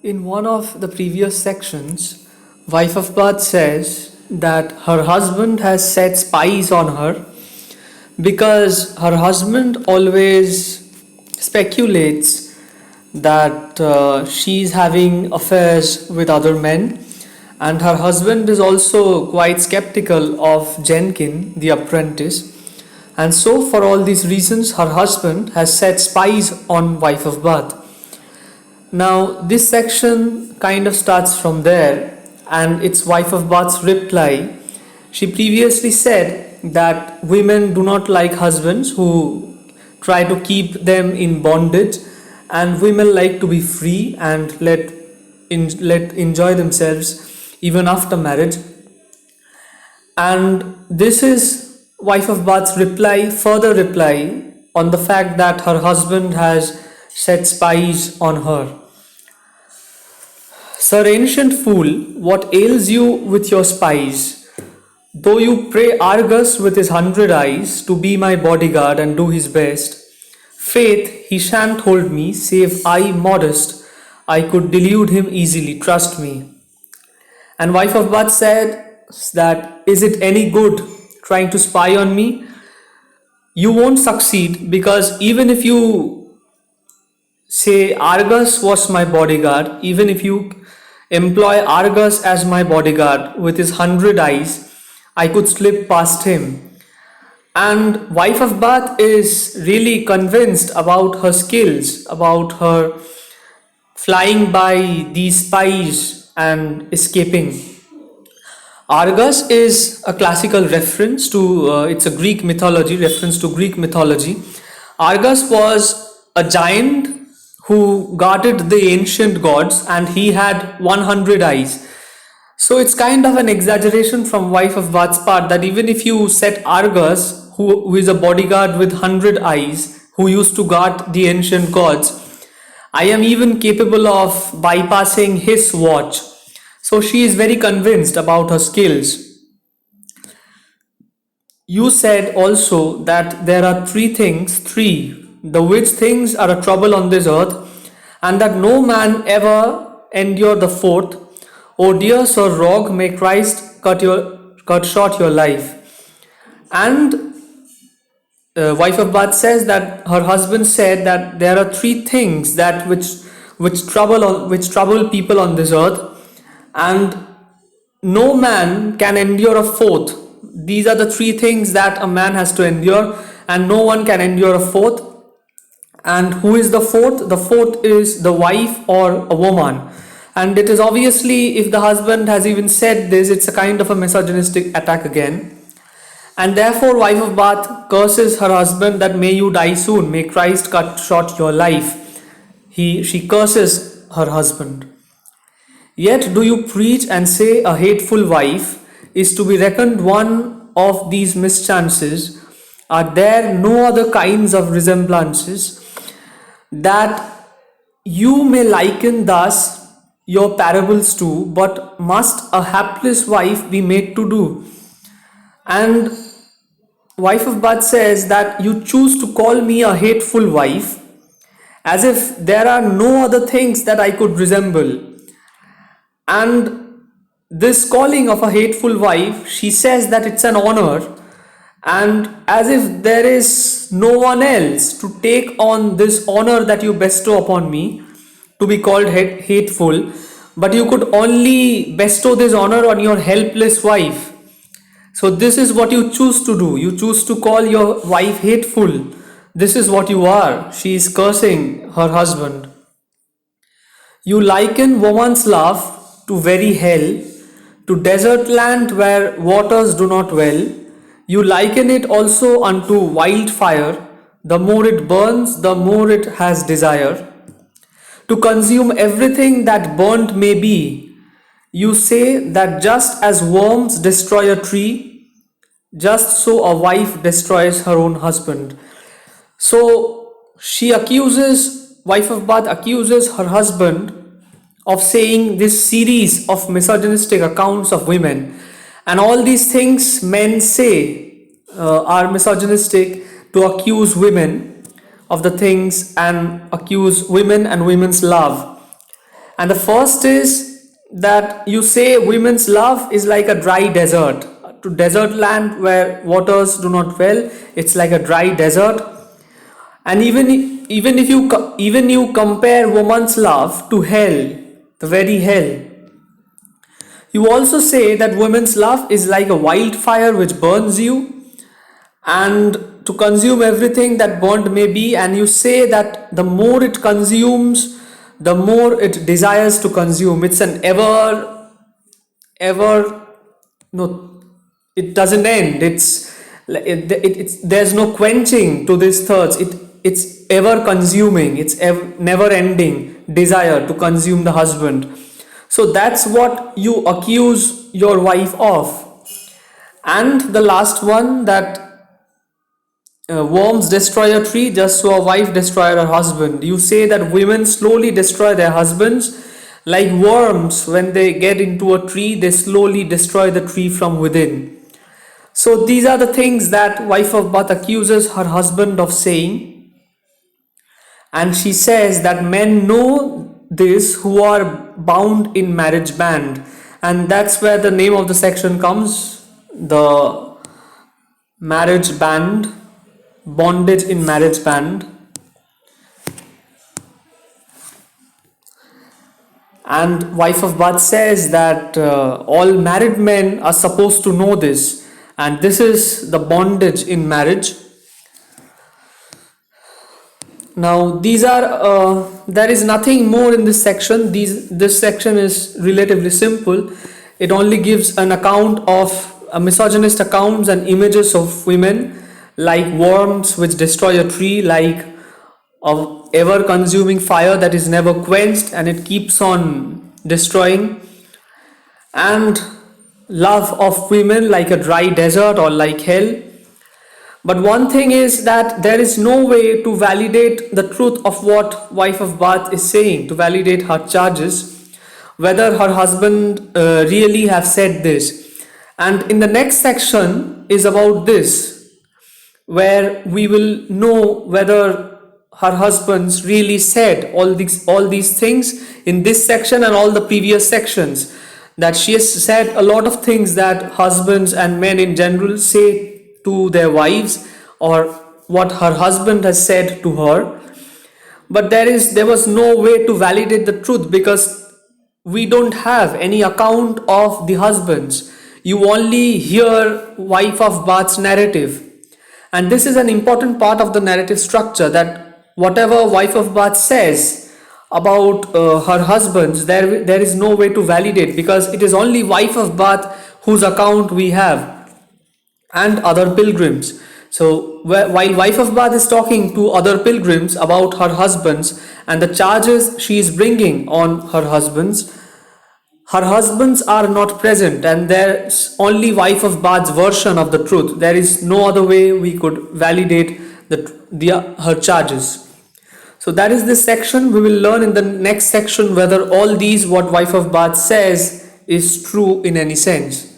In one of the previous sections, wife of Bath says that her husband has set spies on her because her husband always speculates that she's having affairs with other men, and her husband is also quite skeptical of Jenkin, the apprentice. And so, for all these reasons, her husband has set spies on wife of Bath. Now, this section kind of starts from there, and it's wife of Bath's reply. She previously said that women do not like husbands who try to keep them in bondage, and women like to be free and let enjoy themselves even after marriage. And this is wife of Bath's further reply on the fact that her husband has set spies on her. Sir ancient fool, what ails you with your spies? Though you pray Argus with his 100 eyes to be my bodyguard and do his best, faith, he shan't hold me, save I modest, I could delude him easily, trust me. And wife of Bath said that, is it any good trying to spy on me? You won't succeed, because even if you say Argus was my bodyguard, even if you employ Argus as my bodyguard with his 100 eyes, I could slip past him. And wife of Bath is really convinced about her skills, about her flying by these spies and escaping. Argus is a classical reference to, it's a Greek mythology, reference to Greek mythology. Argus was a giant who guarded the ancient gods, and he had 100 eyes. So it's kind of an exaggeration from wife of Bath's part that even if you set Argus, who is a bodyguard with 100 eyes, who used to guard the ancient gods, I am even capable of bypassing his watch. So she is very convinced about her skills. You said also that there are three, the which things are a trouble on this earth, and that no man ever endure the fourth. O dear Sir Rogue, may Christ cut short your life. And wife of Bath says that her husband said that there are three things that which trouble people on this earth, and no man can endure a fourth. These are the three things that a man has to endure, and no one can endure a fourth. And who is the fourth? The fourth is the wife or a woman. And it is obviously, if the husband has even said this, it's a kind of a misogynistic attack again. And therefore wife of Bath curses her husband that may you die soon, may Christ cut short your life. She curses her husband. Yet do you preach and say a hateful wife is to be reckoned one of these mischances? Are there no other kinds of resemblances that you may liken thus your parables to, but must a hapless wife be made to do? And wife of Bath says that you choose to call me a hateful wife, as if there are no other things that I could resemble. And this calling of a hateful wife, she says that it's an honor, and as if there is no one else to take on this honor that you bestow upon me, to be called hateful, but you could only bestow this honor on your helpless wife. So this is what you choose to do. You choose to call your wife hateful. This is what you are. She is cursing her husband. You liken woman's love to very hell, to desert land where waters do not well. You liken it also unto wildfire. The more it burns, the more it has desire to consume everything that burnt may be. You say that just as worms destroy a tree, just so a wife destroys her own husband. So wife of Bath accuses her husband of saying this series of misogynistic accounts of women, and all these things men say are misogynistic, to accuse women of the things and accuse women and women's love. And the first is that you say women's love is like a dry desert. To desert land where waters do not well, it's like a dry desert. And even if you compare woman's love to hell, the very hell, you also say that women's love is like a wildfire which burns you and to consume everything that bond may be, and you say that the more it consumes, the more it desires to consume. It's an ever no, it doesn't end. It's there's no quenching to this thirst. It's ever consuming. It's never ending desire to consume the husband. So that's what you accuse your wife of. And the last one, that worms destroy a tree just so a wife destroy her husband. You say that women slowly destroy their husbands like worms. When they get into a tree, they slowly destroy the tree from within. So these are the things that wife of Bath accuses her husband of saying. And she says that men know this who are bound in marriage band. And that's where the name of the section comes, the marriage band, bondage in marriage band. And wife of Bath says that all married men are supposed to know this, and this is the bondage in marriage. Now these are there is nothing more in this section. This section is relatively simple. It only gives an account of misogynist accounts and images of women like worms which destroy a tree, like of ever consuming fire that is never quenched and it keeps on destroying, and love of women like a dry desert or like hell. But one thing is that there is no way to validate the truth of what wife of Bath is saying, to validate her charges, whether her husband really have said this. And in the next section is about this, where we will know whether her husbands really said all these things in this section and all the previous sections, that she has said a lot of things that husbands and men in general say to their wives, or what her husband has said to her. But there was no way to validate the truth, because we don't have any account of the husbands. You only hear wife of Bath's narrative, and this is an important part of the narrative structure, that whatever wife of Bath says about her husbands, there is no way to validate, because it is only wife of Bath whose account we have, and other pilgrims. So while wife of Bath is talking to other pilgrims about her husbands and the charges she is bringing on her husbands are not present, and there's only wife of Bath's version of the truth. There is no other way we could validate her charges. So that is this section. We will learn in the next section whether all these what wife of Bath says is true in any sense.